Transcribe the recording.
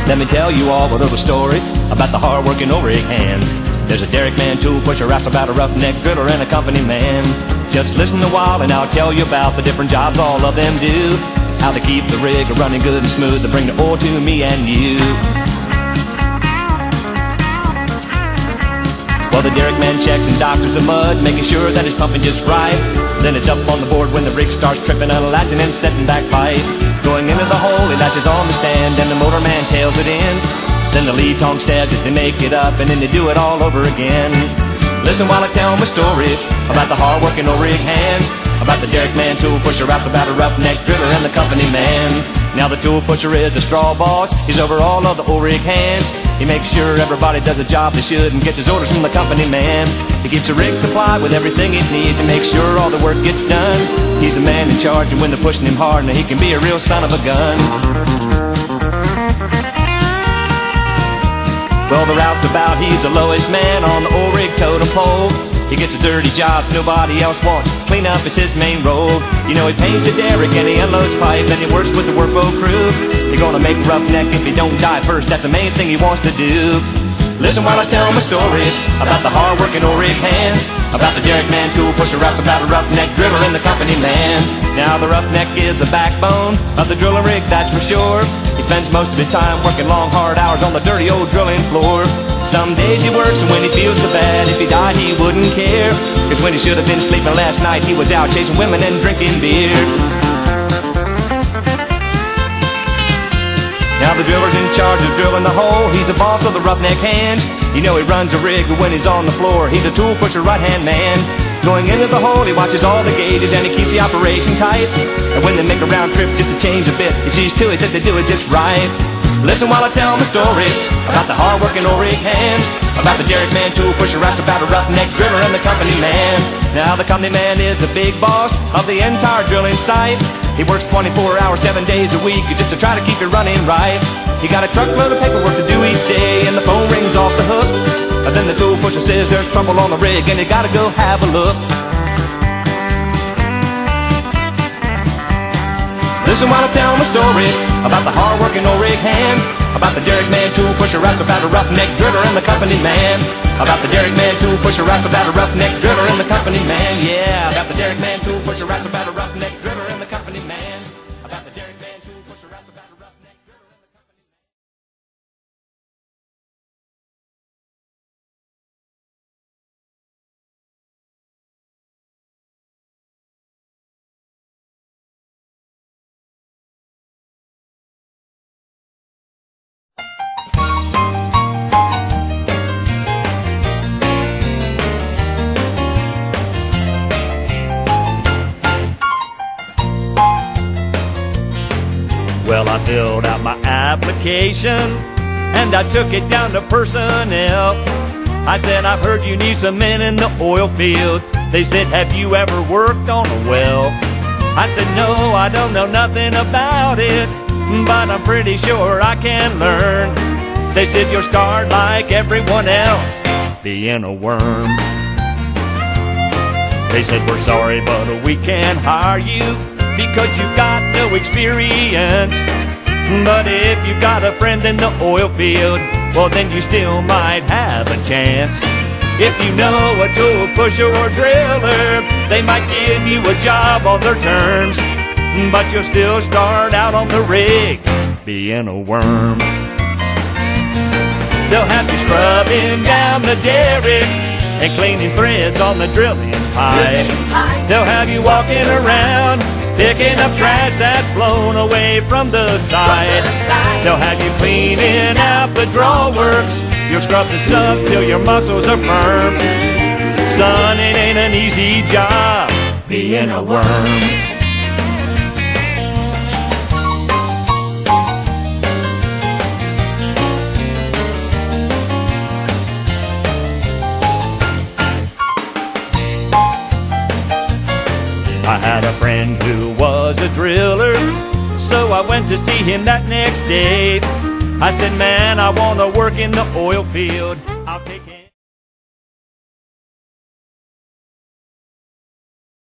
Let me tell you all a little story about the hard-working old-rig hands. There's a derrick man, tool pusher, raps about a roughneck driller, and a company man. Just listen a while and I'll tell you about the different jobs all of them do. How they keep the rig running good and smooth to bring the oil to me and you. Well, the derrick man checks and doctors the mud, making sure that it's pumping just right. Then it's up on the board when the rig starts tripping, unlatching and setting back pipe. Going into the hole, he latches on the stand, and the motor man tails it in. Then the lead tong stabs it, they make it up, and then they do it all over again. Listen while I tell my story about the hard-working old-rig hands, about the derrick man, tool pusher, raps about a roughneck driller, and the company man. Now the tool pusher is a straw boss, he's over all of the old-rig hands. He makes sure everybody does a job they should and gets his orders from the company man. He keeps the rig supplied with everything it needs to make sure all the work gets done. He's the man in charge, and when they're pushing him hard, now he can be a real son of a gun. Well, the roustabout, he's the lowest man on the old rig totem pole. He gets the dirty jobs nobody else wants. Clean up is his main role. You know, he paints the derrick and he unloads pipe, and he works with the workboat crew. You're gonna make Roughneck if he don't die first. That's the main thing he wants to do. Listen while I tell my story about the hard-working old-rig hands, about the derrick man, tool pusher, raps about a roughneck driller, and the company man. Now the roughneck is the backbone of the drilling rig, that's for sure. He spends most of his time working long, hard hours on the dirty old drilling floor. Some days he works, and when he feels so bad, if he died he wouldn't care. Cause when he should have been sleeping last night, he was out chasing women and drinking beer. Now the driller's in charge of drilling the hole. He's the boss of the roughneck hands. You know he runs a rig, but when he's on the floor, he's a tool pusher, right-hand man. Going into the hole, he watches all the gauges, and he keeps the operation tight. And when they make a round trip just to change a bit, he sees to it that they do it just right. Listen while I tell my story about the hard-working old-rig hands, about the derrick man, tool pusher, raps about a roughneck driller, and the company man. Now the company man is the big boss of the entire drilling site. He works 24 hours, 7 days a week just to try to keep it running right. He got a truckload of paperwork to do each day, and the phone rings off the hook. And then the tool pusher says there's trouble on the rig, and you gotta go have a look. Listen while I tell my story about the hard-working old-rig hands, about the derrick man, tool pusher, raps about a roughneck driller, and the company man. About the derrick man, tool pusher, raps about a roughneck driller, and the company man. Yeah, about the derrick man, tool pusher, raps about a roughneck driller, and the company man. About the derrick man, tool pusher, raps about a roughneck driller, and the company man. Well, I filled out my application and I took it down to personnel. I said, I've heard you need some men in the oil field. They said, have you ever worked on a well? I said, no, I don't know nothing about it, but I'm pretty sure I can learn. They said, you'll start like everyone else, being a worm. They said, we're sorry, but we can't hire you because you've got no experience. But if you've got a friend in the oil field, well then you still might have a chance. If you know a tool pusher or driller, they might give you a job on their terms, but you'll still start out on the rig, being a worm. They'll have you scrubbing down the derrick and cleaning threads on the drilling pipe. They'll have you walking around picking up trash that's blown away from the side. They'll have you cleaning out the drawworks. You'll scrub the subs till your muscles are firm. Son, it ain't an easy job, being a worm. I had a friend who was a driller, so I went to see him that next day. I said, man, I want to work in the oil field. I'll take him.